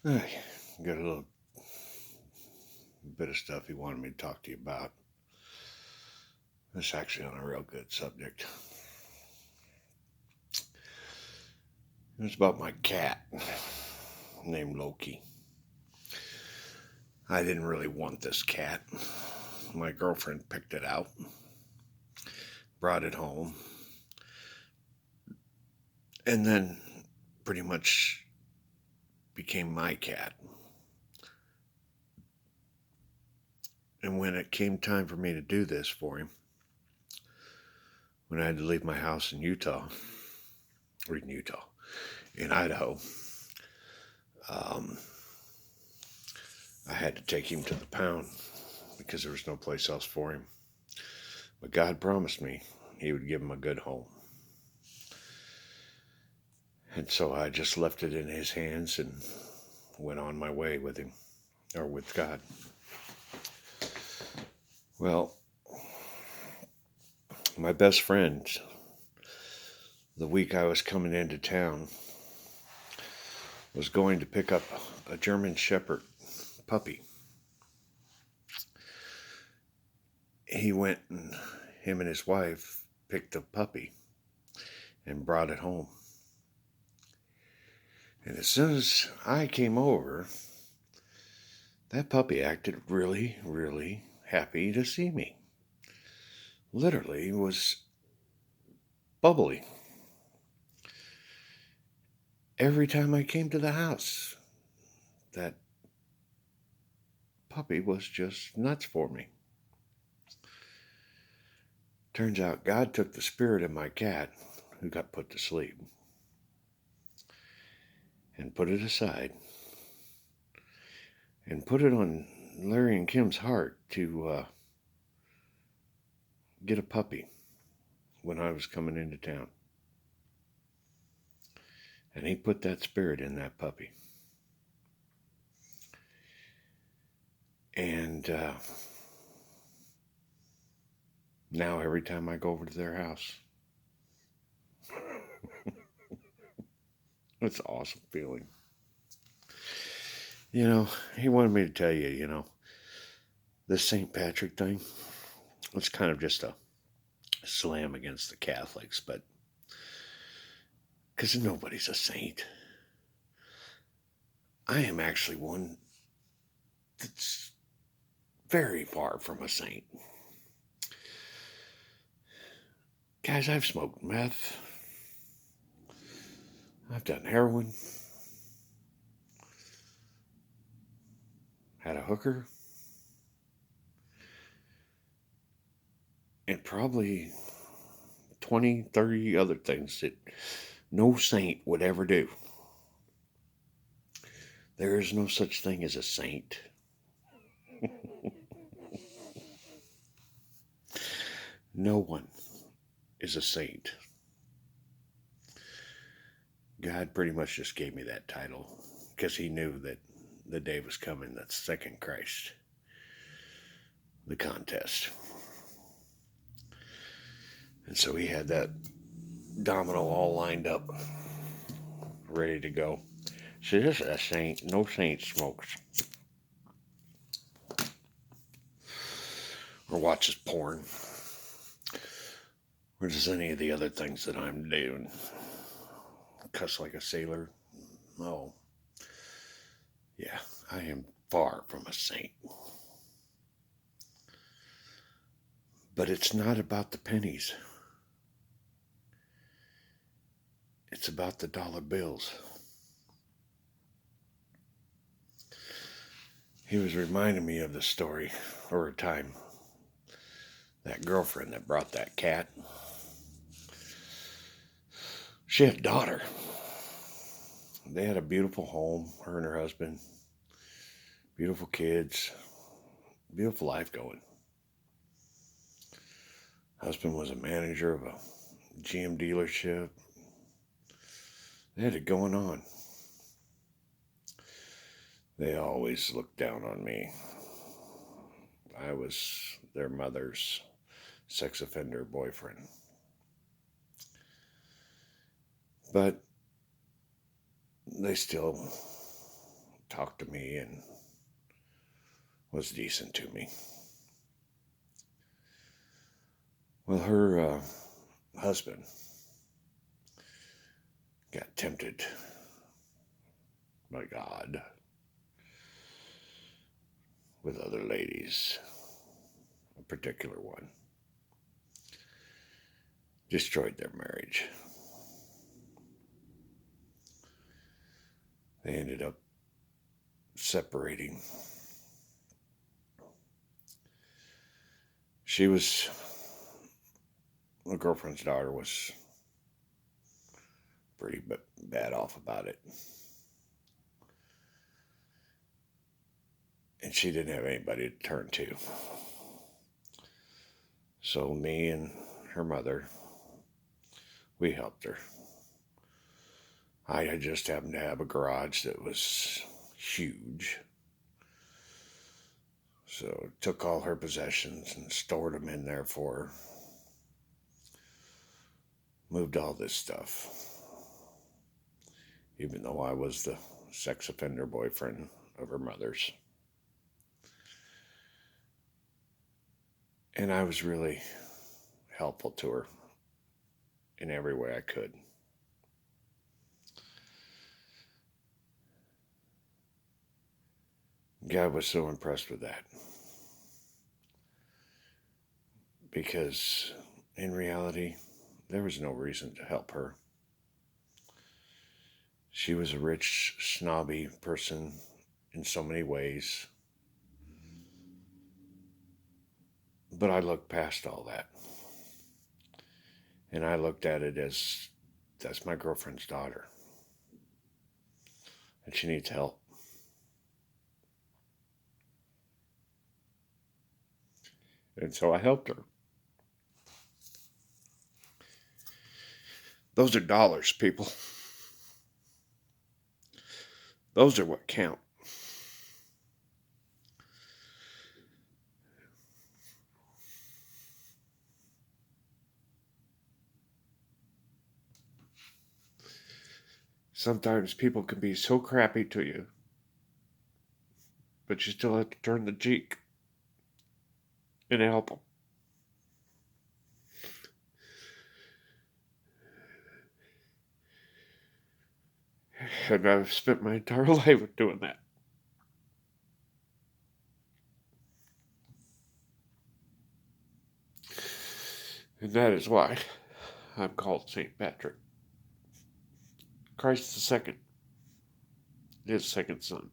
I got a little bit of stuff he wanted me to talk to you about. It's actually on a real good subject. It was about my cat named Loki. I didn't really want this cat. My girlfriend picked it out, brought it home, and then pretty much became my cat. And when it came time for me to do this for him, when I had to leave my house in in Idaho, um, I had to take him to the pound because there was no place else for him. But God promised me He would give him a good home. And so I just left it in His hands and went on my way with Him, or with God. Well, my best friend, the week I was coming into town, was going to pick up a German Shepherd puppy. He went and him and his wife picked the puppy and brought it home. And as soon as I came over, that puppy acted really, really happy to see me. Literally was bubbly. Every time I came to the house, that puppy was just nuts for me. Turns out God took the spirit of my cat, who got put to sleep, and put it aside and put it on Larry and Kim's heart to get a puppy when I was coming into town. And He put that spirit in that puppy. And now every time I go over to their house, it's an awesome feeling. He wanted me to tell you, this St. Patrick thing, it's kind of just a slam against the Catholics, but because nobody's a saint. I am actually one that's very far from a saint. Guys, I've smoked meth. I've done heroin. Had a hooker. And probably 20, 30 other things that no saint would ever do. There is no such thing as a saint. No one is a saint. God pretty much just gave me that title because He knew that the day was coming, that second Christ, the contest. And so He had that domino all lined up, ready to go. See, this is a saint. No saint smokes or watches porn or does any of the other things that I'm doing. Cuss like a sailor. Oh, yeah, I am far from a saint. But it's not about the pennies. It's about the dollar bills. He was reminding me of the story, or a time, that girlfriend that brought that cat. She had a daughter. They had a beautiful home, her and her husband. Beautiful kids. Beautiful life going. Husband was a manager of a GM dealership. They had it going on. They always looked down on me. I was their mother's sex offender boyfriend. But they still talked to me and was decent to me. Well, her husband got tempted by God with other ladies, a particular one. Destroyed their marriage. They ended up separating. My girlfriend's daughter was pretty bad off about it. And she didn't have anybody to turn to. So me and her mother, we helped her. I just happened to have a garage that was huge. So took all her possessions and stored them in there for her. Moved all this stuff. Even though I was the sex offender boyfriend of her mother's. And I was really helpful to her in every way I could. God was so impressed with that. Because in reality, there was no reason to help her. She was a rich, snobby person in so many ways. But I looked past all that. And I looked at it as, that's my girlfriend's daughter. And she needs help. And so I helped her. Those are dollars, people. Those are what count. Sometimes people can be so crappy to you, but you still have to turn the cheek and help them. And I've spent my entire life doing that. And that is why I'm called St. Patrick. Christ the Second, his second son.